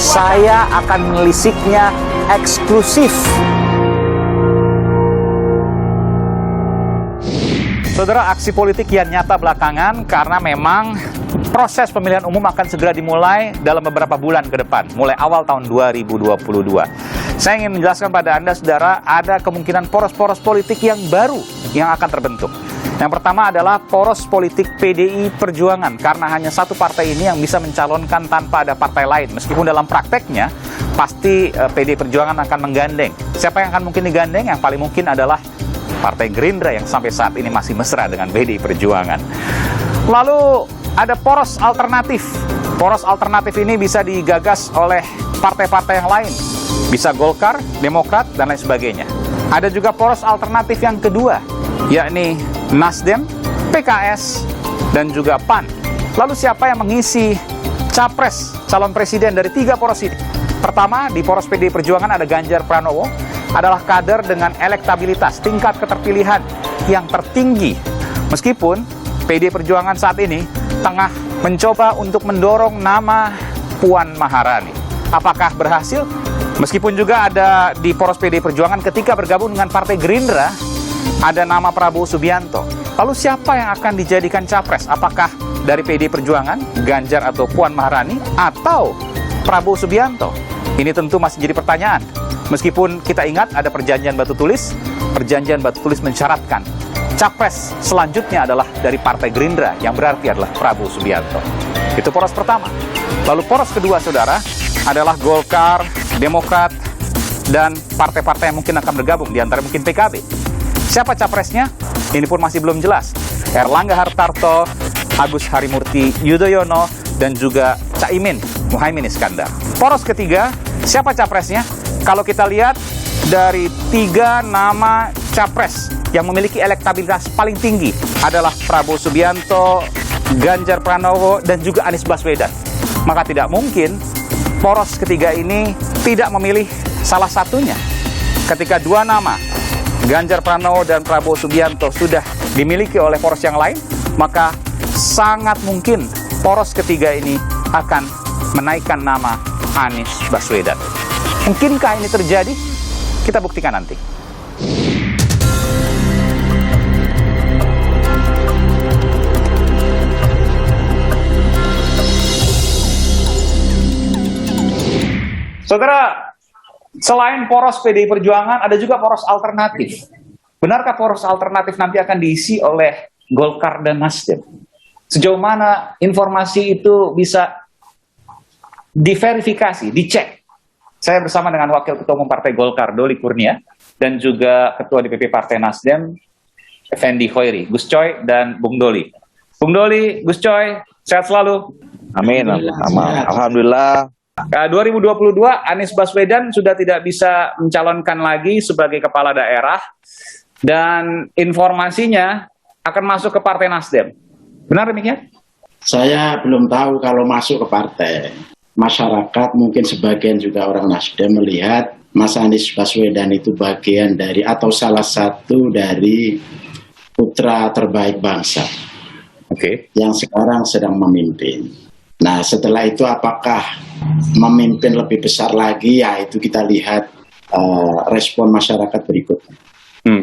Saya akan menelisiknya eksklusif. Saudara, aksi politik kian nyata belakangan karena memang proses pemilihan umum akan segera dimulai dalam beberapa bulan ke depan, mulai awal tahun 2022. Saya ingin menjelaskan pada Anda, saudara, ada kemungkinan poros-poros politik yang baru yang akan terbentuk. Yang pertama adalah poros politik PDI Perjuangan, karena hanya satu partai ini yang bisa mencalonkan tanpa ada partai lain. Meskipun dalam prakteknya, pasti PDI Perjuangan akan menggandeng. Siapa yang akan mungkin digandeng? Yang paling mungkin adalah Partai Gerindra yang sampai saat ini masih mesra dengan PDI Perjuangan. Lalu ada poros alternatif. Poros alternatif ini bisa digagas oleh partai-partai yang lain. Bisa Golkar, Demokrat, dan lain sebagainya. Ada juga poros alternatif yang kedua, yakni Nasdem, PKS, dan juga PAN. Lalu siapa yang mengisi capres calon presiden dari tiga poros ini? Pertama, di poros PDI Perjuangan ada Ganjar Pranowo, adalah kader dengan elektabilitas, tingkat keterpilihan yang tertinggi. Meskipun PDI Perjuangan saat ini tengah mencoba untuk mendorong nama Puan Maharani. Apakah berhasil? Meskipun juga ada di poros PDI Perjuangan ketika bergabung dengan Partai Gerindra, ada nama Prabowo Subianto. Lalu siapa yang akan dijadikan capres? Apakah dari PDI Perjuangan, Ganjar atau Puan Maharani, atau Prabowo Subianto? Ini tentu masih jadi pertanyaan. Meskipun kita ingat ada perjanjian batu tulis mensyaratkan capres selanjutnya adalah dari Partai Gerindra, yang berarti adalah Prabowo Subianto. Itu poros pertama. Lalu poros kedua, saudara, adalah Golkar, Demokrat, dan partai-partai yang mungkin akan bergabung, di antara mungkin PKB. Siapa capresnya? Ini pun masih belum jelas. Erlangga Hartarto, Agus Harimurti Yudhoyono, dan juga Caimin Muhaimin Iskandar. Poros ketiga, siapa capresnya? Kalau kita lihat dari tiga nama capres yang memiliki elektabilitas paling tinggi adalah Prabowo Subianto, Ganjar Pranowo, dan juga Anies Baswedan. Maka tidak mungkin poros ketiga ini tidak memilih salah satunya. Ketika dua nama, Ganjar Pranowo dan Prabowo Subianto, sudah dimiliki oleh poros yang lain, maka sangat mungkin poros ketiga ini akan menaikkan nama Anies Baswedan. Mungkinkah ini terjadi? Kita buktikan nanti. Saudara, selain poros PDI Perjuangan, ada juga poros alternatif. Benarkah poros alternatif nanti akan diisi oleh Golkar dan Nasdem? Sejauh mana informasi itu bisa diverifikasi, dicek? Saya bersama dengan Wakil Ketua Umum Partai Golkar, Doli Kurnia, dan juga Ketua DPP Partai Nasdem, Effendi Khoiri, Gus Coy, dan Bung Doli. Bung Doli, Gus Coy, sehat selalu. Amin. Alhamdulillah. 2022, Anies Baswedan sudah tidak bisa mencalonkan lagi sebagai kepala daerah, dan informasinya akan masuk ke Partai Nasdem. Benar demikian? Saya belum tahu kalau masuk ke partai. Masyarakat, mungkin sebagian juga orang Nasdem melihat Mas Anies Baswedan itu bagian dari atau salah satu dari putra terbaik bangsa, yang sekarang sedang memimpin. Nah, setelah itu apakah memimpin lebih besar lagi? Ya, itu kita lihat respon masyarakat berikutnya.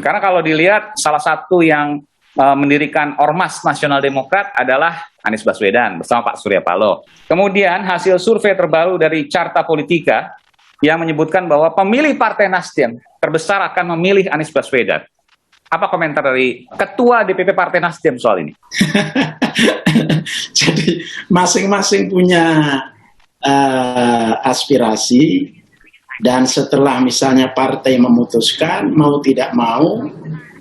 Karena kalau dilihat salah satu yang mendirikan Ormas Nasional Demokrat adalah Anies Baswedan bersama Pak Surya Paloh. Kemudian hasil survei terbaru dari Carta Politika yang menyebutkan bahwa pemilih Partai Nasdem terbesar akan memilih Anies Baswedan. Apa komentar dari Ketua DPP Partai Nasdem soal ini? Jadi masing-masing punya aspirasi, dan setelah misalnya partai memutuskan mau tidak mau,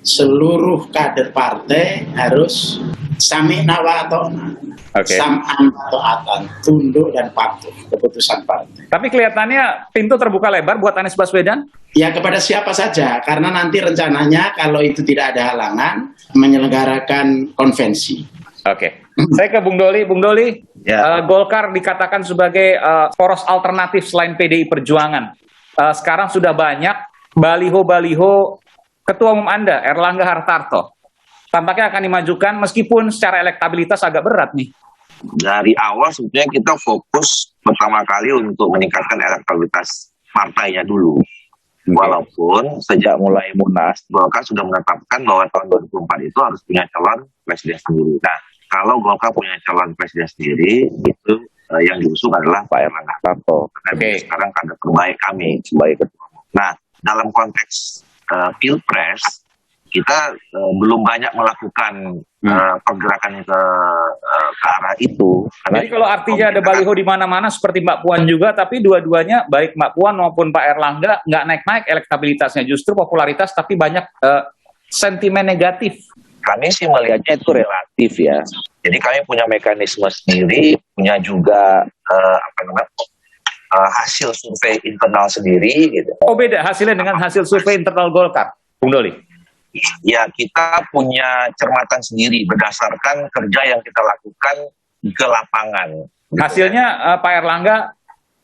seluruh kader partai harus sami'na wa ata'na, sam'an wa ta'atan, tunduk dan patuh keputusan partai. Tapi kelihatannya pintu terbuka lebar buat Anies Baswedan? Ya, kepada siapa saja, karena nanti rencananya kalau itu tidak ada halangan, menyelenggarakan konvensi. Saya ke Bung Doli. Bung Doli, Golkar dikatakan sebagai poros alternatif selain PDI Perjuangan. Sekarang sudah banyak baliho-baliho Ketua Umum Anda, Erlangga Hartarto. Tampaknya akan dimajukan meskipun secara elektabilitas agak berat nih. Dari awal sebetulnya kita fokus pertama kali untuk meningkatkan elektabilitas partainya dulu. Walaupun sejak mulai Munas, Golkar sudah menetapkan bahwa tahun 2024 itu harus punya calon presiden sendiri. Nah, kalau Golkar punya calon presiden sendiri, itu yang diusung adalah Pak Erlangga Hartarto. Karena dia sekarang kader terbaik kami sebagai ketua umum. Nah, dalam konteks Pilpres, kita belum banyak melakukan pergerakan ke arah itu. Jadi kalau artinya ada baliho di mana-mana seperti Mbak Puan juga, tapi dua-duanya baik Mbak Puan maupun Pak Erlangga nggak naik-naik elektabilitasnya, justru popularitas tapi banyak sentimen negatif. Kami sih melihatnya itu relatif ya. Jadi kami punya mekanisme sendiri, punya juga hasil survei internal sendiri. Gitu. Oh beda hasilnya dengan hasil survei internal Golkar, Bung Doli? Ya kita punya cermatan sendiri berdasarkan kerja yang kita lakukan ke lapangan. Gitu. Hasilnya Pak Erlangga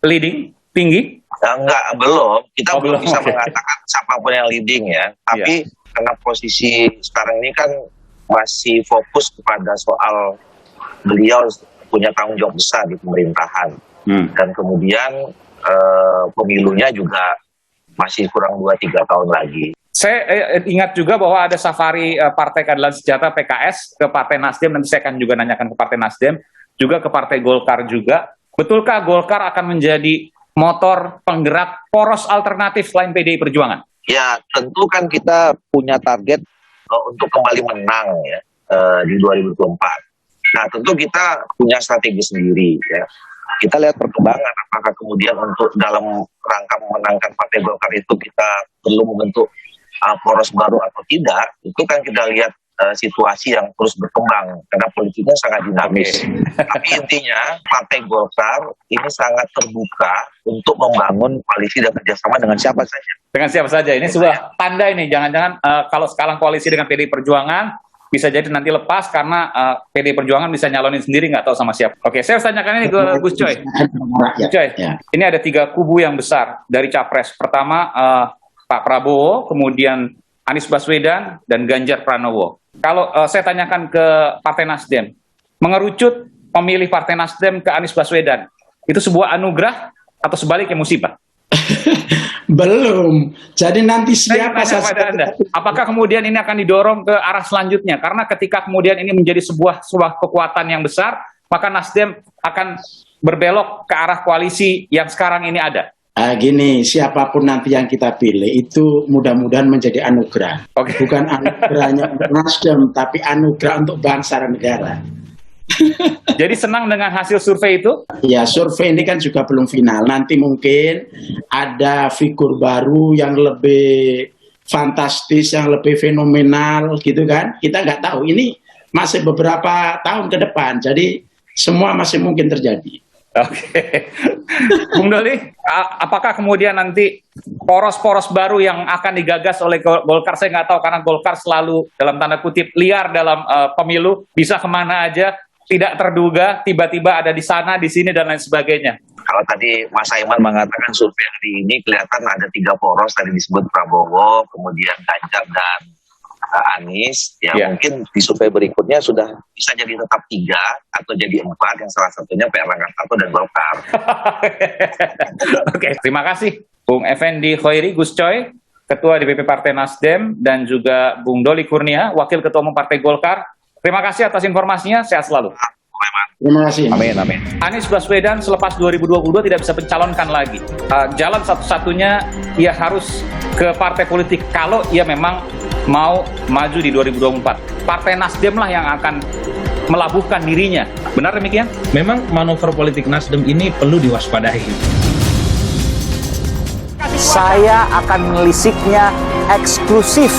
leading, tinggi? Enggak, belum. Kita belum bisa Okay. mengatakan siapapun yang leading ya. Tapi karena posisi sekarang ini kan masih fokus kepada soal beliau punya tanggung jawab besar di pemerintahan. Dan kemudian pemilunya juga masih kurang 2-3 tahun lagi. Saya ingat juga bahwa ada safari Partai Keadilan Sejahtera PKS ke Partai Nasdem, nanti saya akan juga nanyakan ke Partai Nasdem, juga ke Partai Golkar juga. Betulkah Golkar akan menjadi motor penggerak poros alternatif selain PDI Perjuangan? Ya tentu kan kita punya target untuk kembali menang ya di 2024. Nah tentu kita punya strategi sendiri ya. Kita lihat perkembangan apakah kemudian untuk dalam rangka memenangkan Partai Golkar itu kita perlu membentuk poros baru atau tidak, itu kan kita lihat situasi yang terus berkembang karena politiknya sangat dinamis. Tapi intinya Partai Golkar ini sangat terbuka untuk membangun koalisi dan kerjasama dengan siapa saja. Dengan siapa saja, ini sebuah tanda ini, jangan-jangan kalau sekarang koalisi dengan PDI Perjuangan, bisa jadi nanti lepas karena PDI Perjuangan bisa nyalonin sendiri, nggak tahu sama siapa. Oke, saya harus tanyakan ini ke Gus Coy. Gus Coy, ini ada 3 kubu yang besar dari Capres. Pertama, Pak Prabowo, kemudian Anies Baswedan, dan Ganjar Pranowo. Kalau saya tanyakan ke Partai Nasdem, mengerucut pemilih Partai Nasdem ke Anies Baswedan, itu sebuah anugerah atau sebaliknya musibah? Belum. Jadi nanti siapa saja. Apakah kemudian ini akan didorong ke arah selanjutnya? Karena ketika kemudian ini menjadi sebuah kekuatan yang besar, maka Nasdem akan berbelok ke arah koalisi yang sekarang ini ada. Gini, siapapun nanti yang kita pilih itu mudah-mudahan menjadi anugerah. Bukan anugerahnya untuk Nasdem, tapi anugerah untuk bangsa dan negara. Jadi senang dengan hasil survei itu? Ya, survei ini kan juga belum final. Nanti mungkin ada figur baru yang lebih fantastis, yang lebih fenomenal gitu kan. Kita nggak tahu, ini masih beberapa tahun ke depan. Jadi semua masih mungkin terjadi. Oke. Bung Doli, apakah kemudian nanti poros-poros baru yang akan digagas oleh Golkar, saya nggak tahu karena Golkar selalu dalam tanda kutip liar dalam pemilu, bisa kemana aja, tidak terduga, tiba-tiba ada di sana, di sini, dan lain sebagainya. Kalau tadi Mas Aiman mengatakan survei hari ini kelihatan ada 3 poros, tadi disebut Prabowo, kemudian Ganjar dan Anies, mungkin di survei berikutnya sudah bisa jadi tetap 3 atau jadi 4, yang salah satunya Pak Erlangga Hartarto dan Golkar. Oke, terima kasih Bung Effendi Khoiri, Gus Coy, Ketua DPP Partai Nasdem, dan juga Bung Doli Kurnia, Wakil Ketua Umum Partai Golkar. Terima kasih atas informasinya, sehat selalu. Terima kasih. Amin, amin. Anies Baswedan selepas 2022 tidak bisa mencalonkan lagi. Jalan satu-satunya ia harus ke partai politik kalau ia memang mau maju di 2024. Partai Nasdem lah yang akan melabuhkan dirinya. Benar demikian? Memang manuver politik Nasdem ini perlu diwaspadai. Saya akan melisiknya eksklusif